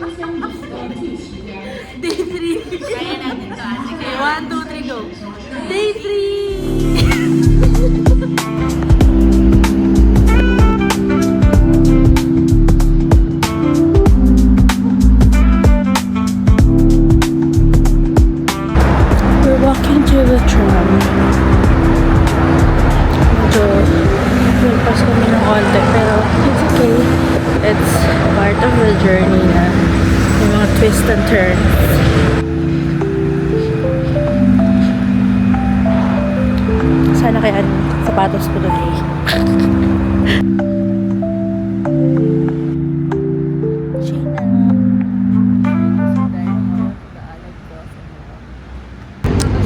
Day 3. Kaya natin to, ate. Okay, 1, 2, 3, go. Day 3! We're walking to the tram. Medyo lumpas kami ng konti, pero it's okay. It's part of the journey na yung mga twist and turns. Sana kaya sapatos ko doon eh.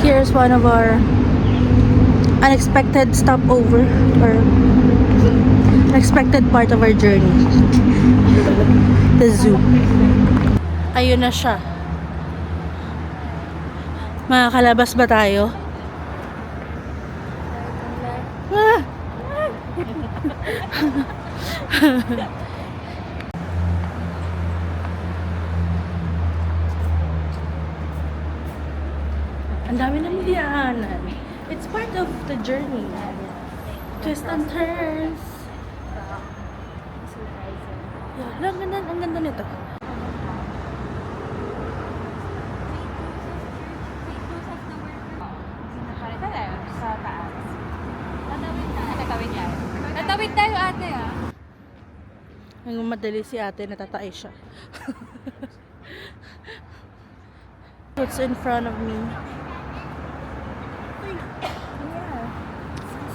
Here's one of our unexpected stopover or unexpected part of our journey. The zoo. Ayun na siya. Makakalabas ba tayo? Ah! Ang dami ng diyaanan. It's part of the journey. Twist and turns. Yeah, ang ganda nito. Sa taas. Tatawid tayo, ate, ah. Ang madali si ate, natatay siya. What's in front of me?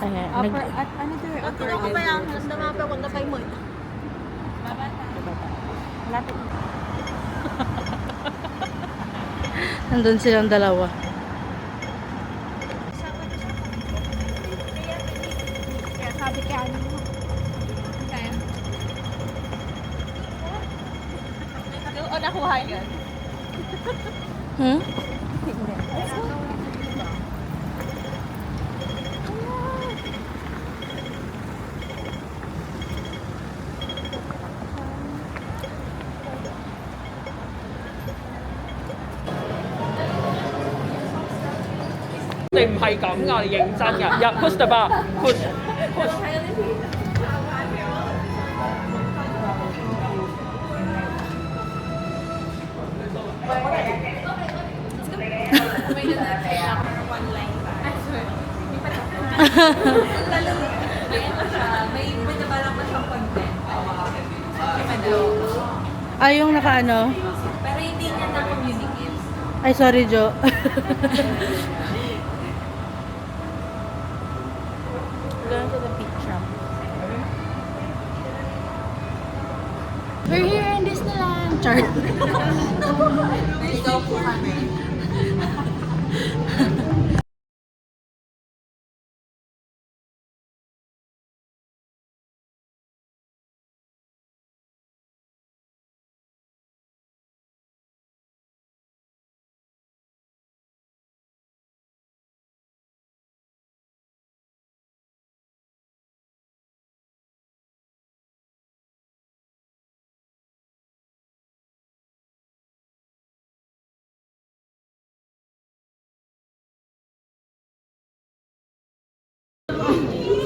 Ayan. Upper, at ano to? Upper Ako pa lang, namapa ko na kay mo. Lapit. Nandun silang dalawa. Kaya sabi kaya ano mo. Kaya? O, nakuha yun. Hmm?你唔係咁噶，你認真噶，入 push the bar push push。May nabalak pa siyang content. Ay, yung nakaano? Pero hindi niya na-communicate. Ay, sorry, Jo. Going to the beach shop. We're here in Disneyland. Char. Ikaw po kami.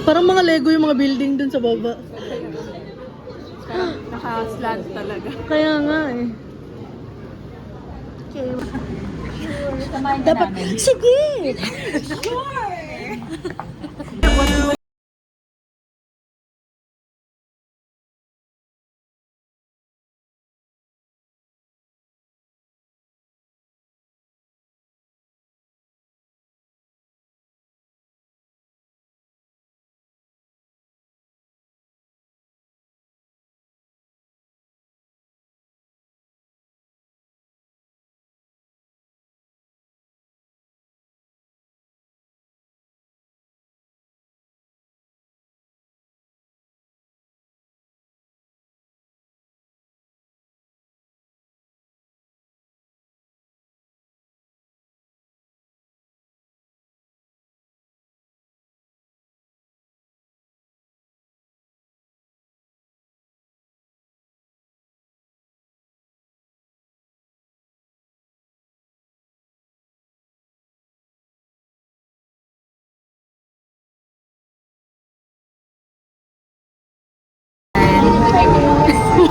Parang mga Lego yung mga building dun sa baba. Naka-slant talaga. Kaya nga eh. Okay. Dapat, sige! Sure!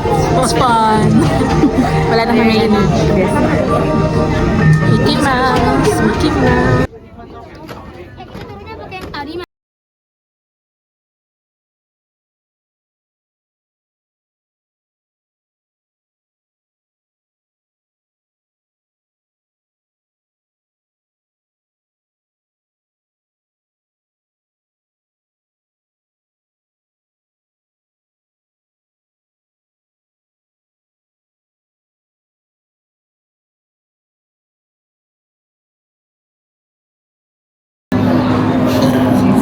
It's fun. Wala na kami Mickey Mouse, Mickey Mouse.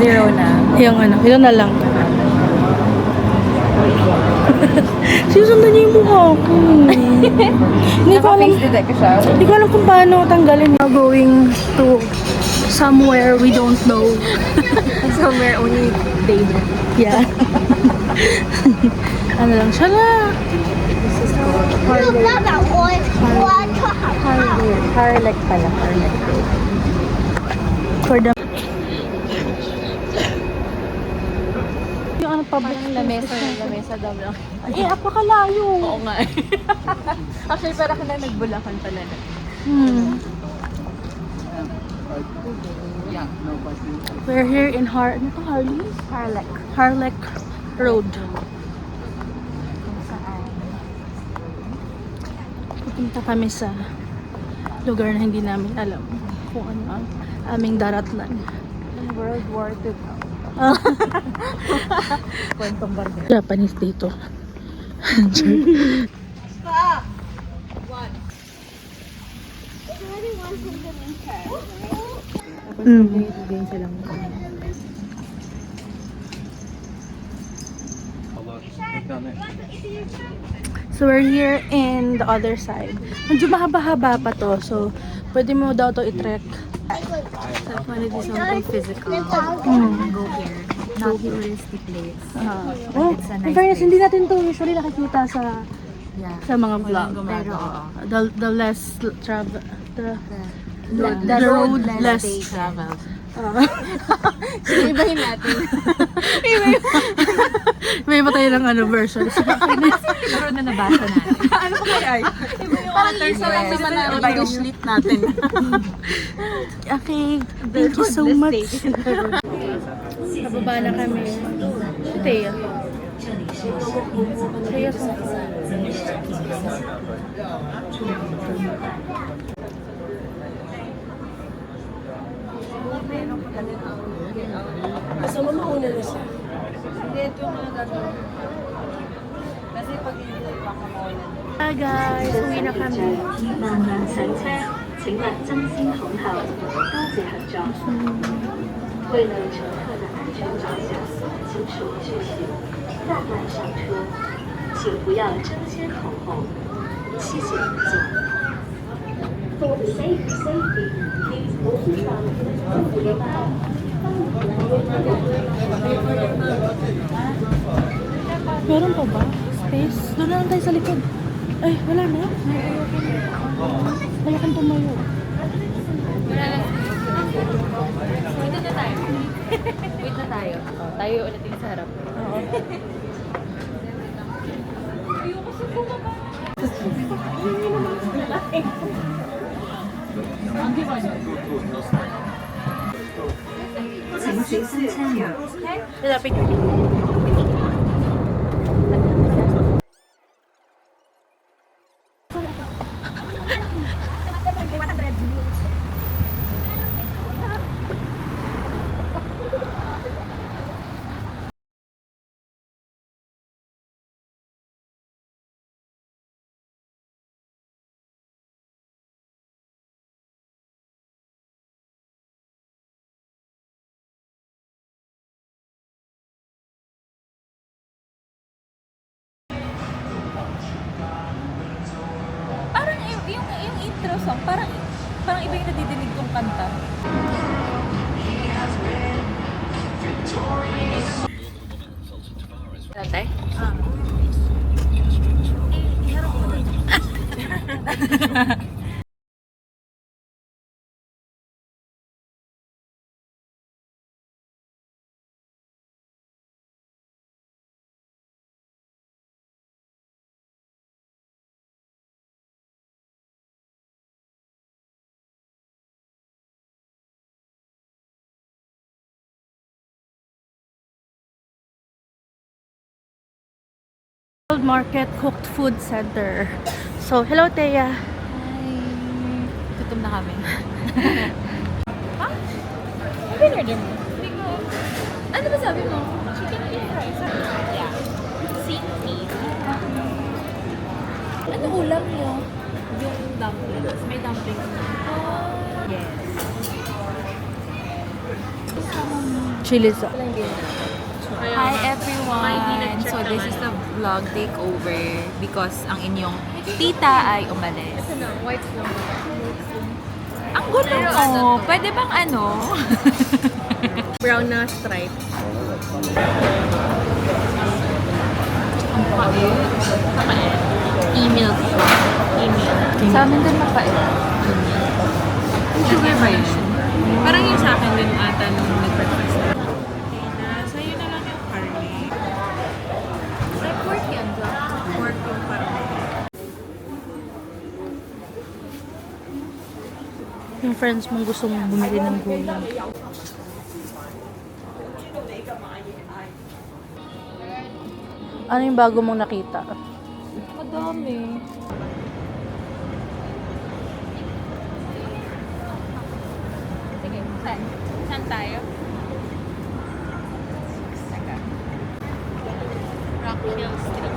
Zero na. Yung ano, ito na lang. Sinusundan niya yung mukha ko. Hindi ko alam. Detect ko siya. Hindi ko alam kung paano tanggalin. We're going to somewhere we don't know. Somewhere only they know. Yeah. Ano lang siya lang. Harlek pala. Harlek. For the... Yung ano, public Lamesa daw lang. Eh, apakalayo. Oo nga. Actually, para ka na nagbulakan pala na. We're here in ano to, Harley? Harlek Road. Pupunta kami sa lugar na hindi namin alam kung ano ang aming daratnan. World War II. Kwentong barber. Japanese dito. Din silang So we're here in the other side. Medyo mahaba-haba pa to. So pwede mo daw to i-trek. So if you wanna do something physical, go here. Not touristy place. Oh, It's a in nice fairness, place. hindi natin to usually nakikita sa Yeah. mga vlog. Pero, The less travel, the road road less less traveled. Ibahin natin. May iba tayo ng ano version. Pero na nabasa natin. Ano pa kaya? Parang isa lang naman na English lit natin. Okay, thank you so much. Nababa na kami. Si Thea. Thea po. Gusto mo mauna na siya? Hindi, ito mga gagawin. Kasi pag hindi pa ka mauna. Hi guys, uwi na kami. 慢慢上车，请勿争先恐後，多謝合作。為了乘客的安全着想，請守秩序，慢慢上車，請不要爭先恐後，謝謝合作。For the sake of safety, please also try to remove your bag. Meron pa ba? Space? Doon na lang tayo sa likod. Ay, wala na. Ayokong tumayo. Wait na tayo. Wait na tayo. Tayo ulit yung sa harap. Oo. Lalapit. Parang yung intro song, parang iba yung nadidinig kong kanta. Tatay? Old Market Cooked Food Center. So, hello, Thea. Gutom na kami. Pinorder mo? Ano ba sabi mo? Chicken and fries. Yeah. Sweet. Ano ulam niyo? Yung dumplings. May dumplings na. Yes. Chili sauce. Hi everyone! So this is the vlog takeover because ang inyong tita ay umalis. Ang gulo mo! Pwede bang ano? Brown na stripe. Email. Sa amin din mapait. Sugar ba yun? Parang yung sa akin din ata nung nag-breakfast. Sa'yo na lang yung parley. May pork yan dyan. Pork yung parley. Yung friends mong gusto mong bumili ng gulay. Ano yung bago mong nakita? Madami. Sige, saan tayo? Rockhill Street.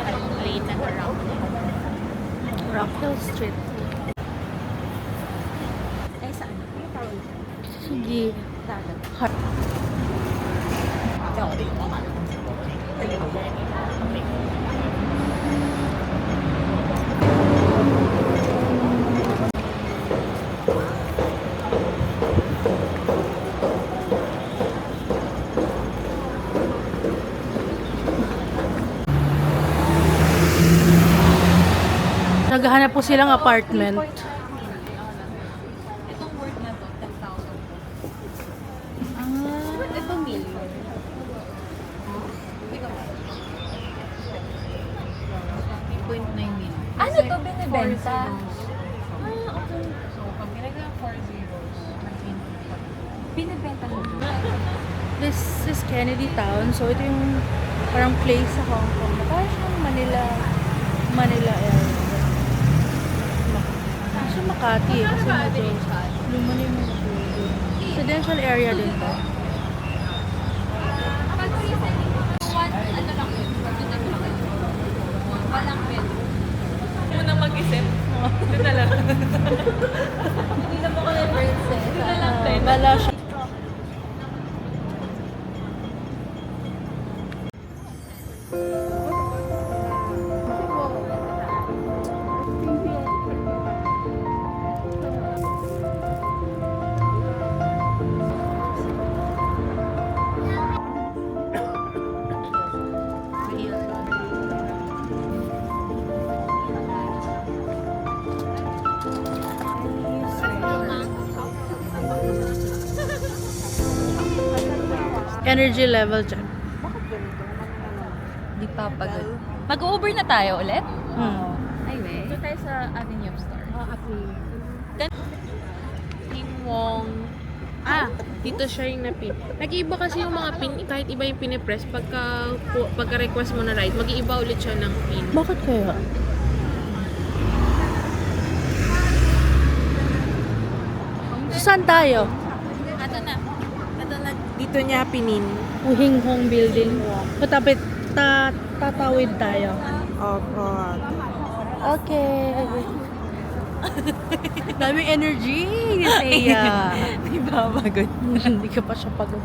Anong lane na to Rockhill? Rockhill Street. Ay, saan? Sige. Naghahanap po silang apartment. Itong worth na to, 10,000. Ito million. Ano to binibenta? So, pag binigyan 4 zeros, Binibenta mo. This is Kennedy Town. So, ito yung parang place sa Hong Kong. Parang siyang Manila area. Kasi Makati eh. Kasi medyo luma na yung mga building. Residential area din to. Munang mag-isip. Doon na lang. Wala siya. Energy level check. Di pa pagod. Mag-Uber na tayo ulit? Ay, we. ito tayo sa Avenue of Stars. Kim Wong. Dito siya yung napin. Nag-iiba kasi yung mga pin, kahit iba yung pinipress, pagka-request mo na ride, mag-iiba ulit siya ng pin. Bakit kaya? So, saan tayo? Ato na. Dito niya pinin. Uhing Hong Building. Patapit, tatawid tayo. Opo. Okay. Daming energy ni Thea. Di ba pagod? Hindi ka pa siya pagod.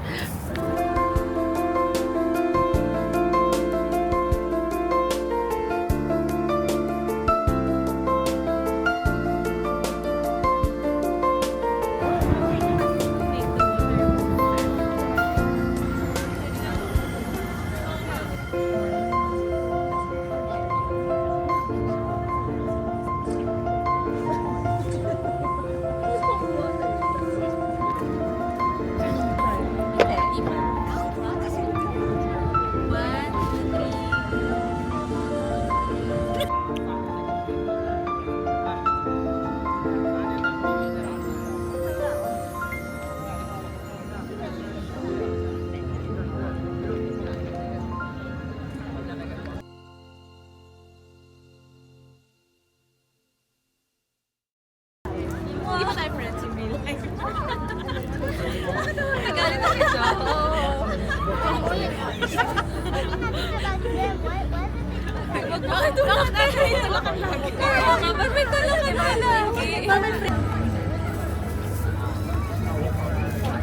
Hindi. Bakit tulak na siya? Tulakan lagi. Kaya nga, ba't may tulakan na lagi?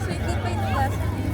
So, hindi pa yung klase niya.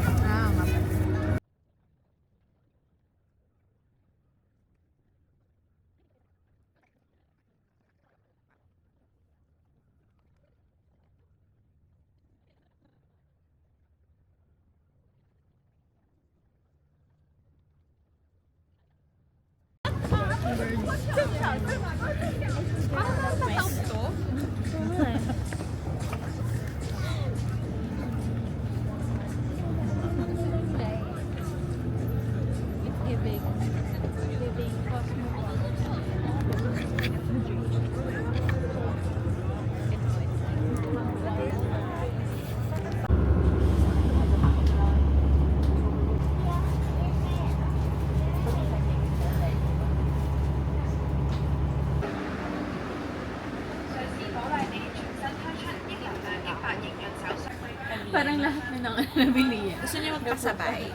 Parang lahat na ng nabili niya. Gusto niya magpasabay.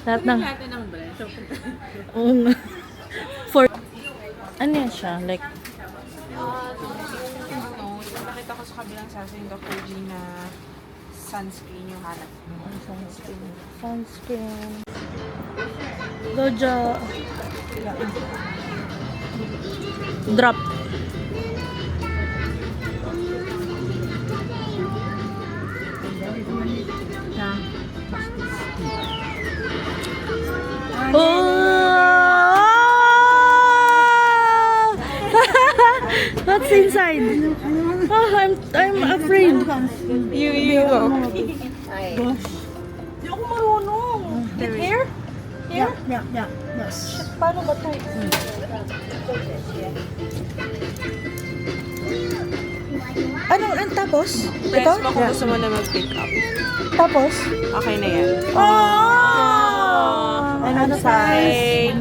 Lahat ng... Lahat ng brand. So, Oo nga. For... Ano yan siya? Like... Nakita ko sa kabilang sasa yung Dr. G na sunscreen yung hanap. Sunscreen. Doja. Drop. Oh! What's inside? Oh, I'm afraid. You go. Anong tapos? Press mo kung gusto mo na mag-pick up. Tapos? Okay na yan. Oh! Ano size?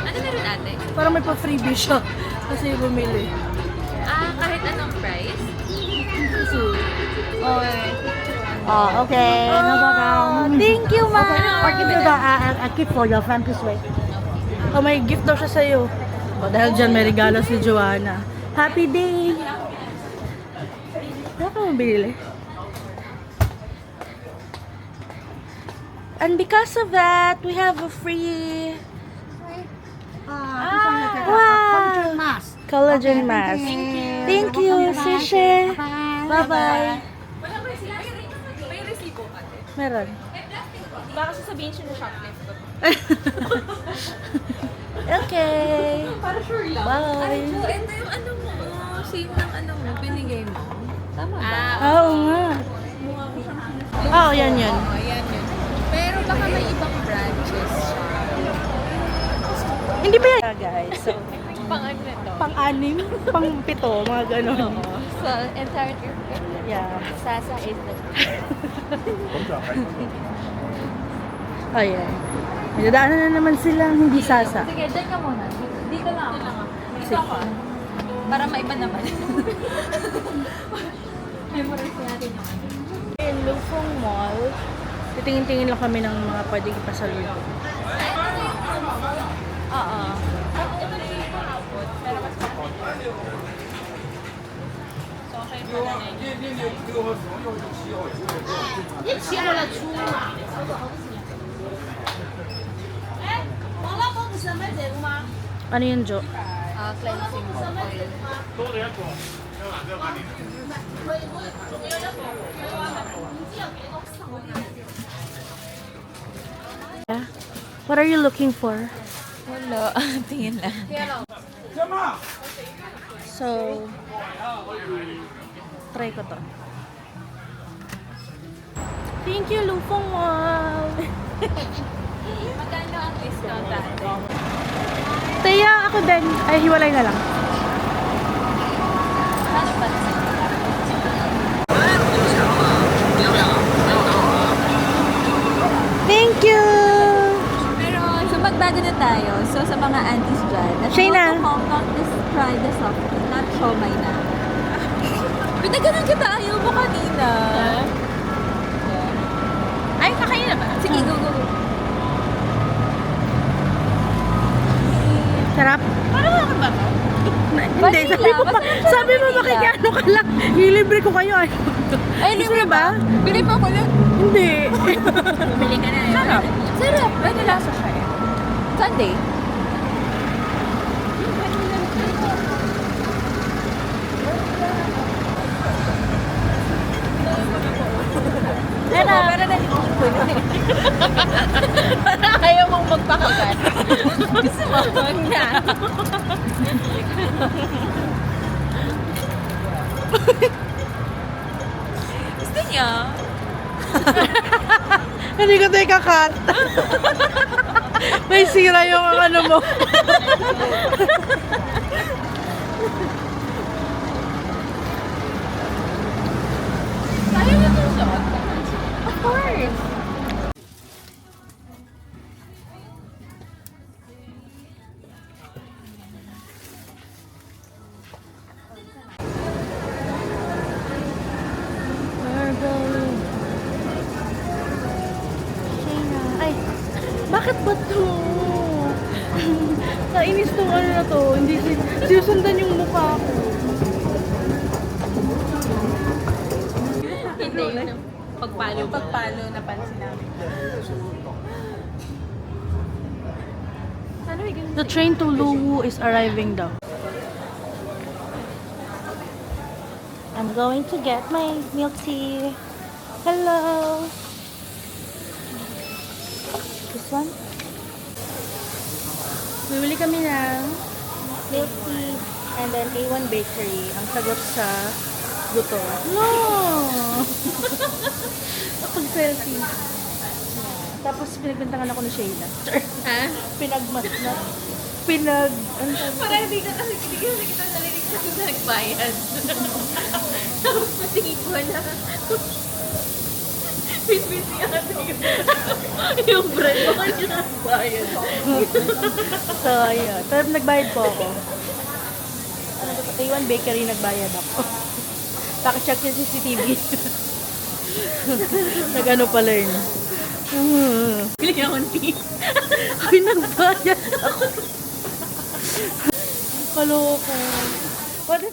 Ano meron ate? Parang may pa-freebie siya. Kasi bumili. Kahit anong price? Oh, okay. No problem. Thank you, ma. I'll give you the gift for your friend this way. Oh, may gift daw siya sa'yo. Oh, dahil dyan may regalo si Joanna. Happy day! Wala ka mong binili? And because of that, we have a free Collagen mask. collagen mask. Thank you, Sishe. Bye-bye. May resibo ate. Meron. Baka sasabihin siya na shoplift ko. Okay. Para sure lang. Bye. So, ito yung ano mo. Same ng ano mo, binigay mo. Tama ba? Oo nga. Oo, yan yun. Oo, yan yun. Pero baka may ibang branches siya. Hindi ba yan? Guys, so, Pang-ano na to? pang-anim, pang-pito, mga ganon. So, entire trip. Yeah. Sasa is the... Ayan. May dadaanan na naman silang hindi sasa. Sige, dyan ka muna. Dito lang ako. Dito ako. Para maiba naman. Memorize natin yung ano. In Lufeng Mall, titingin-tingin lang kami ng mga pwedeng ipasalubong. Oo. Ano yun, Jo? Cleansing oil. Yeah. What are you looking for? Wala. Tingin lang. So, try ko to. Thank you, Lufeng Mall. Magkano ang discount natin? Teya, ako din. Ay, hiwalay na lang. Ano ba? Thank you! Pero, so magbago na tayo. So, sa mga aunties dyan, let's Shayna. go to Hong Kong, let's try the soft drink. Not siomay na. Nagano'n kita, ayaw mo kanina. Ay, kakain na ba? Sige, go, go, go. Sarap. Parang ako ba to? Hindi, sabi mo makikiano ka lang. Ilibre ko kayo. Ay, Ay, libre ba? Bili pa ko lang. Hindi. Bili ka na. Sarap. Sarap. May nalasa siya eh. Sunday. Pero parang ayaw mong magpakagat. Gusto mo, huwag na. Gusto niya? Hindi ko tayo kakat. May sira yung ano mo. Ayaw niya itong shot? Of course. Ay, bakit ba to? Nainis tong ano na to. Hindi sinusundan yung mukha ko. Hindi, yung pagpalo na pansin namin. The train to Luwu is arriving daw. I'm going to get my milk tea. Hello. This one? Bibili kami ng milk tea and then A1 Bakery. Ang sagot sa guto. No! Pag-selfie. Tapos pinagbintangan ako ni Shayla. Ha? Ano Parang hindi ka kasi kita narinig kasi na nagbayad. Tapos patingin ko na. Bitbit niya yung bread mo kasi nagbayad. So, ayun. Pero nagbayad po ako. Ano ba? A1 Bakery nagbayad ako. Pakicheck yung CCTV. Nag-ano pala yun. Bili ako ni. Ay, nagbayad ako. Kaloko. What if